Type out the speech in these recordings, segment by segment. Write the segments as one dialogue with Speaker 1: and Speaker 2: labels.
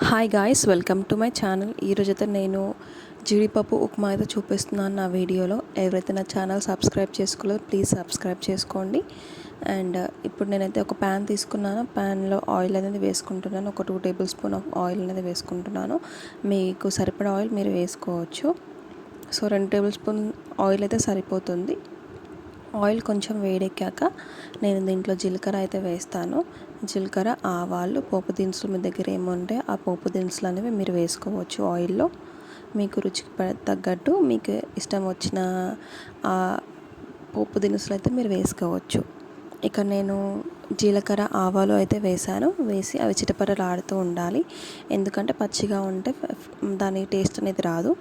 Speaker 1: Hi guys, welcome to my channel. ఈరోజైతే నేను జీడిపప్పు ఉప్మా అయితే చూపిస్తున్నాను నా వీడియోలో. ఎవరైతే నా ఛానల్ సబ్స్క్రైబ్ చేసుకోలేదో ప్లీజ్ సబ్స్క్రైబ్ చేసుకోండి. అండ్ ఇప్పుడు నేనైతే ఒక ప్యాన్ తీసుకున్నాను. ప్యాన్లో ఆయిల్ అనేది వేసుకుంటున్నాను. ఒక 2 టేబుల్ స్పూన్ ఆఫ్ ఆయిల్ అనేది వేసుకుంటున్నాను. మీకు సరిపడా ఆయిల్ మీరు వేసుకోవచ్చు. సో 2 టేబుల్ స్పూన్ ఆయిల్ అయితే సరిపోతుంది. ఆయిల్ కొంచెం వేడెక్కాక నేను దీంట్లో జీలకర్ర అయితే వేస్తాను. జీలకర్ర, ఆవాలు, పోపు దినుసులు మీ దగ్గర ఏముంటే ఆ పోపు దినుసులు అనేవి మీరు వేసుకోవచ్చు ఆయిల్లో. మీకు రుచికి తగ్గట్టు మీకు ఇష్టం వచ్చిన ఆ పోపు దినుసులు అయితే మీరు వేసుకోవచ్చు. ఇక నేను జీలకర్ర, ఆవాలు అయితే వేసి అవి చిటపటలాడుతూ ఉండాలి. ఎందుకంటే పచ్చిగా ఉంటే దాని టేస్ట్ అనేది రాదు.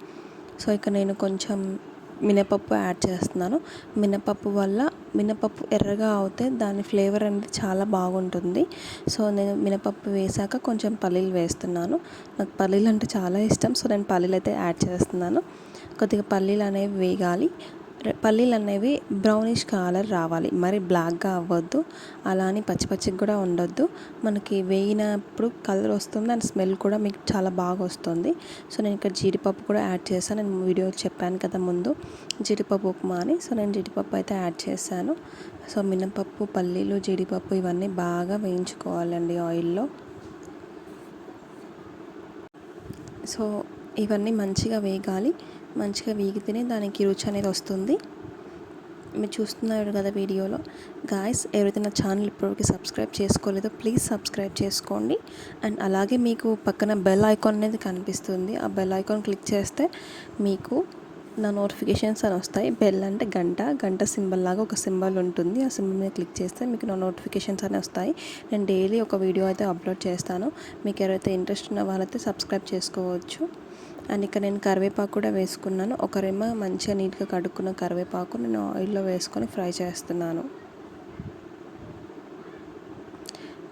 Speaker 1: సో ఇక నేను కొంచెం మినపప్పు యాడ్ చేస్తున్నాను. మినపప్పు ఎర్రగా అవుతే దాని ఫ్లేవర్ అనేది చాలా బాగుంటుంది. సో నేను మినపప్పు వేసాక కొంచెం పల్లీలు వేస్తున్నాను. నాకు పల్లీలు అంటే చాలా ఇష్టం. సో నేను పల్లీలు అయితే యాడ్ చేస్తున్నాను. కొద్దిగా పల్లీలు అనేవి వేగాలి. పల్లీలు అనేవి బ్రౌనిష్ కలర్ రావాలి, మరి బ్లాక్గా అవ్వద్దు, అలా అని పచ్చి పచ్చిగా కూడా ఉండొద్దు. మనకి వేగినప్పుడు కలర్ వస్తుంది అండ్ స్మెల్ కూడా మీకు చాలా బాగా వస్తుంది. సో నేను ఇక్కడ జీడిపప్పు కూడా యాడ్ చేశాను. నేను వీడియో చెప్పాను కదా ముందు జీడిపప్పు ఉప్మా అని. సో నేను జీడిపప్పు అయితే యాడ్ చేశాను. సో మినపప్పు, పల్లీలు, జీడిపప్పు ఇవన్నీ బాగా వేయించుకోవాలండి ఆయిల్లో. సో ఇవన్నీ మంచిగా వేగాలి. మంచిగా వేగితేనే దానికి రుచి అనేది వస్తుంది. మీరు చూస్తున్నారు కదా వీడియోలో. గాయ్స్, ఎవరైతే నా ఛానల్ ఇప్పటివరకు సబ్స్క్రైబ్ చేసుకోలేదో ప్లీజ్ సబ్స్క్రైబ్ చేసుకోండి. అండ్ అలాగే మీకు పక్కన బెల్ ఐకాన్ అనేది కనిపిస్తుంది. ఆ బెల్ ఐకాన్ క్లిక్ చేస్తే మీకు నా నోటిఫికేషన్స్ అని వస్తాయి. బెల్ అంటే గంట సింబల్ లాగా ఒక సింబల్ ఉంటుంది. ఆ సింబల్ మీద క్లిక్ చేస్తే మీకు నా నోటిఫికేషన్స్ అని వస్తాయి. నేను డైలీ ఒక వీడియో అయితే అప్లోడ్ చేస్తాను. మీకు ఎవరైతే ఇంట్రెస్ట్ ఉన్న వాళ్ళైతే సబ్స్క్రైబ్ చేసుకోవచ్చు. అండ్ ఇక్కడ నేను కరివేపాకు కూడా వేసుకున్నాను. ఒక రెమ్మ మంచిగా నీట్గా కడుక్కున్న కరివేపాకు నేను ఆయిల్లో వేసుకొని ఫ్రై చేస్తున్నాను.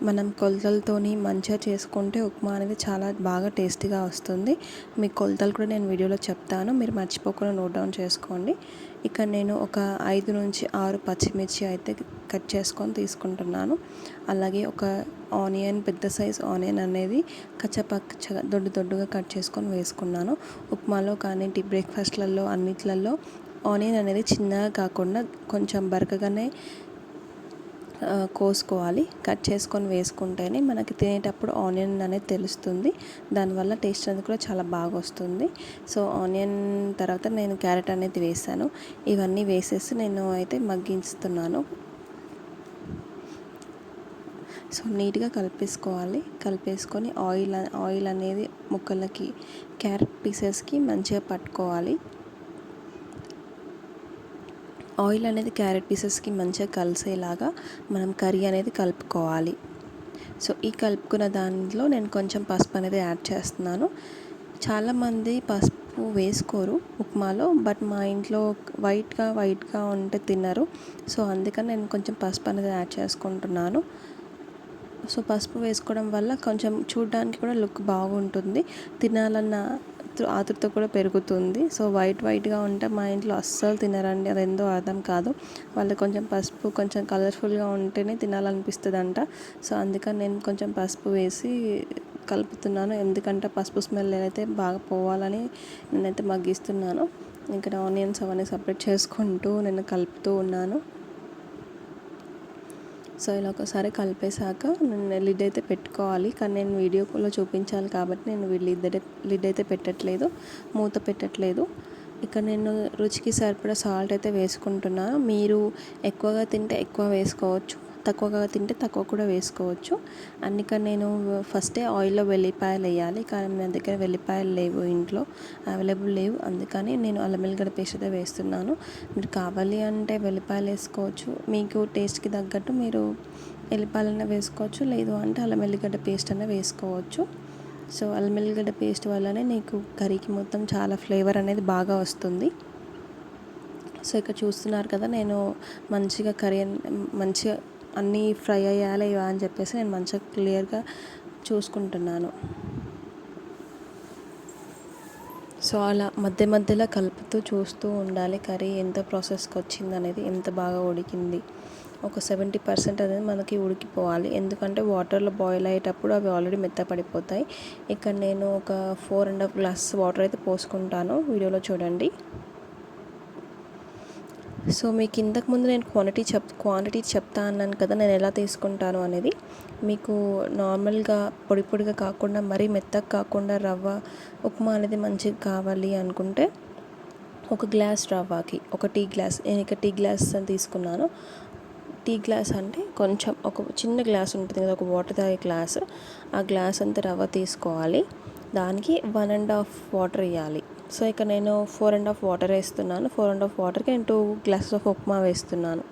Speaker 1: మనం కొలతలతోని మంచిగా చేసుకుంటే ఉప్మా అనేది చాలా బాగా టేస్టీగా వస్తుంది. మీ కొలతలు కూడా నేను వీడియోలో చెప్తాను, మీరు మర్చిపోకుండా నోట్ డౌన్ చేసుకోండి. ఇక్కడ నేను ఒక 5 నుంచి 6 పచ్చిమిర్చి అయితే కట్ చేసుకొని తీసుకుంటున్నాను. అలాగే ఒక ఆనియన్, పెద్ద సైజ్ ఆనియన్ అనేది కచ్చపచ్చగా దొడ్డుగా కట్ చేసుకొని వేసుకున్నాను. ఉప్మాలో కానీ బ్రేక్ఫాస్ట్లలో అన్నిట్లలో ఆనియన్ అనేది చిన్నగా కాకుండా కొంచెం బరకగానే కోసుకోవాలి. కట్ చేసుకొని వేసుకుంటేనే మనకి తినేటప్పుడు ఆనియన్ అనేది తెలుస్తుంది. దానివల్ల టేస్ట్ అనేది కూడా చాలా బాగా వస్తుంది. సో ఆనియన్ తర్వాత నేను క్యారెట్ అనేది వేసాను. ఇవన్నీ వేసేసి నేను అయితే మగ్గిస్తున్నాను. సో నీట్గా కలిపేసుకొని ఆయిల్ అనేది ముక్కలకి, క్యారెట్ పీసెస్కి మంచిగా పట్టుకోవాలి. ఆయిల్ అనేది క్యారెట్ పీసెస్కి మంచిగా కలిసేలాగా మనం కర్రీ అనేది కలుపుకోవాలి. సో ఈ కలుపుకున్న దాంట్లో నేను కొంచెం పసుపు అనేది యాడ్ చేస్తున్నాను. చాలామంది పసుపు వేసుకోరు ఉప్మాలో, బట్ మా ఇంట్లో వైట్గా ఉంటే తినరు. సో అందుకని నేను కొంచెం పసుపు అనేది యాడ్ చేసుకుంటున్నాను. సో పసుపు వేసుకోవడం వల్ల కొంచెం చూడడానికి కూడా లుక్ బాగుంటుంది, తినాలన్న ఆతృత కూడా పెరుగుతుంది. సో వైట్గా ఉంటే మా ఇంట్లో అస్సలు తినరండి. అది ఎంతో అర్థం కాదు. వాళ్ళు కొంచెం పసుపు కొంచెం కలర్ఫుల్గా ఉంటేనే తినాలనిపిస్తుంది అంట. సో అందుకని నేను కొంచెం పసుపు వేసి కలుపుతున్నాను. ఎందుకంటే పసుపు స్మెల్ అయితే బాగా పోవాలని నేనైతే మగ్గిస్తున్నాను. ఇక్కడ ఆనియన్స్ అవన్నీ సపరేట్ చేసుకుంటూ నేను కలుపుతూ ఉన్నాను. సో ఇలా ఒకసారి కలిపేశాక నేను లిడ్ అయితే పెట్టుకోవాలి. కానీ నేను వీడియోలో చూపించాలి కాబట్టి నేను లిడ్ అయితే పెట్టట్లేదు, మూత పెట్టట్లేదు. ఇక్కడ నేను రుచికి సరిపడా సాల్ట్ అయితే వేసుకుంటున్నాను. మీరు ఎక్కువగా తింటే ఎక్కువ వేసుకోవచ్చు, తక్కువగా తింటే తక్కువ కూడా వేసుకోవచ్చు. అందుకని నేను ఫస్టే ఆయిల్లో వెల్లిపాయలు వేయాలి, కానీ నా దగ్గర వెల్లిపాయలు లేవు, ఇంట్లో అవైలబుల్ లేవు. అందుకని నేను అల్లం వెల్లిగడ్డ పేస్ట్ అయితే వేస్తున్నాను. మీరు కావాలి అంటే వెల్లిపాయలు వేసుకోవచ్చు, మీకు టేస్ట్కి తగ్గట్టు మీరు వెల్లిపాయలన్నా వేసుకోవచ్చు, లేదు అంటే అల్లం వెల్లిగడ్డ పేస్ట్ అన్నా వేసుకోవచ్చు. సో అల్లం వెల్లిగడ్డ పేస్ట్ వల్లనే నీకు కర్రీకి మొత్తం చాలా ఫ్లేవర్ అనేది బాగా వస్తుంది. సో ఇక్కడ చూస్తున్నారు కదా, నేను మంచిగా మంచిగా అన్నీ ఫ్రై అయ్యాలి అని చెప్పేసి నేను మంచిగా క్లియర్గా చూసుకుంటున్నాను. సో అలా మధ్య మధ్యలో కలుపుతూ చూస్తూ ఉండాలి కర్రీ ఎంత ప్రాసెస్కి వచ్చింది అనేది, ఎంత బాగా ఉడికింది. ఒక 70% అనేది మనకి ఉడికిపోవాలి, ఎందుకంటే వాటర్లో బాయిల్ అయ్యేటప్పుడు అవి ఆల్రెడీ మెత్తపడిపోతాయి. ఇక్కడ నేను ఒక 4.5 గ్లాసెస్ వాటర్ అయితే పోసుకుంటాను, వీడియోలో చూడండి. సో మీకు ఇంతకుముందు నేను క్వాంటిటీ చెప్తా అన్నాను కదా, నేను ఎలా తీసుకుంటాను అనేది. మీకు నార్మల్గా పొడి పొడిగా కాకుండా మరీ మెత్తగా కాకుండా రవ్వ ఉప్మా అనేది మంచిగా కావాలి అనుకుంటే ఒక గ్లాస్ రవ్వకి ఒక టీ గ్లాస్, నేను ఇక్కడ టీ గ్లాస్ తీసుకున్నాను. టీ గ్లాస్ అంటే కొంచెం ఒక చిన్న గ్లాస్ ఉంటుంది కదా, ఒక వాటర్ తాగే గ్లాస్, ఆ గ్లాస్ అంతా రవ్వ తీసుకోవాలి. దానికి 1.5 వాటర్ వేయాలి. సో ఇక్కడ నేను 4.5 వాటర్ వేస్తున్నాను. 4.5 వాటర్కి నేను 2 గ్లాసెస్ ఆఫ్ ఉప్మా వేస్తున్నాను.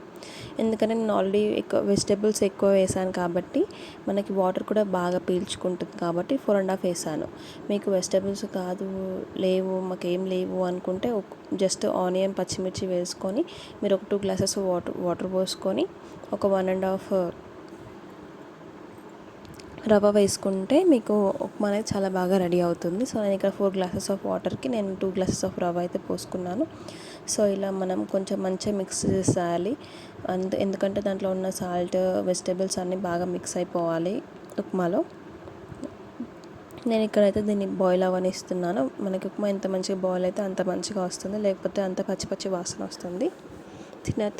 Speaker 1: ఎందుకంటే నేను ఆల్రెడీ వెజిటేబుల్స్ ఎక్కువ వేసాను కాబట్టి మనకి వాటర్ కూడా బాగా పీల్చుకుంటుంది కాబట్టి 4.5 వేసాను. మీకు వెజిటేబుల్స్ కాదు, లేవు, మాకేం లేవు అనుకుంటే జస్ట్ ఆనియన్ పచ్చిమిర్చి వేసుకొని మీరు ఒక 2 గ్లాసెస్ వాటర్ పోసుకొని ఒక 1.5 రవ్వ వేసుకుంటే మీకు ఉప్మా అనేది చాలా బాగా రెడీ అవుతుంది. సో నేను ఇక్కడ 4 గ్లాసెస్ ఆఫ్ వాటర్కి నేను 2 గ్లాసెస్ ఆఫ్ రవ్వ అయితే పోసుకున్నాను. సో ఇలా మనం కొంచెం మంచిగా మిక్స్ చేసేయాలి, ఎందుకంటే దాంట్లో ఉన్న సాల్ట్ వెజిటేబుల్స్ అన్నీ బాగా మిక్స్ అయిపోవాలి ఉప్మాలో. నేను ఇక్కడైతే దీన్ని బాయిల్ అవ్వనిస్తున్నాను. మనకి ఉప్మా ఎంత మంచిగా బాయిల్ అయితే అంత మంచిగా వస్తుంది, లేకపోతే అంత పచ్చి పచ్చి వాసన వస్తుంది.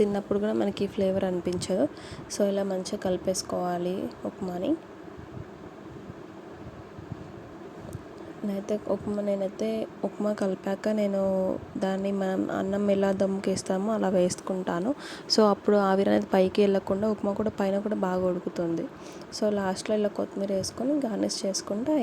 Speaker 1: తిన్నప్పుడు కూడా మనకి ఫ్లేవర్ అనిపించదు. సో ఇలా మంచిగా కలిపేసుకోవాలి ఉప్మాని. నేనైతే ఉప్మా కలిపాక నేను దాన్ని మనం అన్నం ఎలా దమ్ముకేస్తామో అలా వేసుకుంటాను. సో అప్పుడు ఆవిరి అనేది పైకి వెళ్ళకుండా ఉప్మా కూడా పైన కూడా బాగా ఉడుకుతుంది. సో లాస్ట్లో ఇలా కొత్తిమీర వేసుకొని గార్నిష్ చేసుకుంటే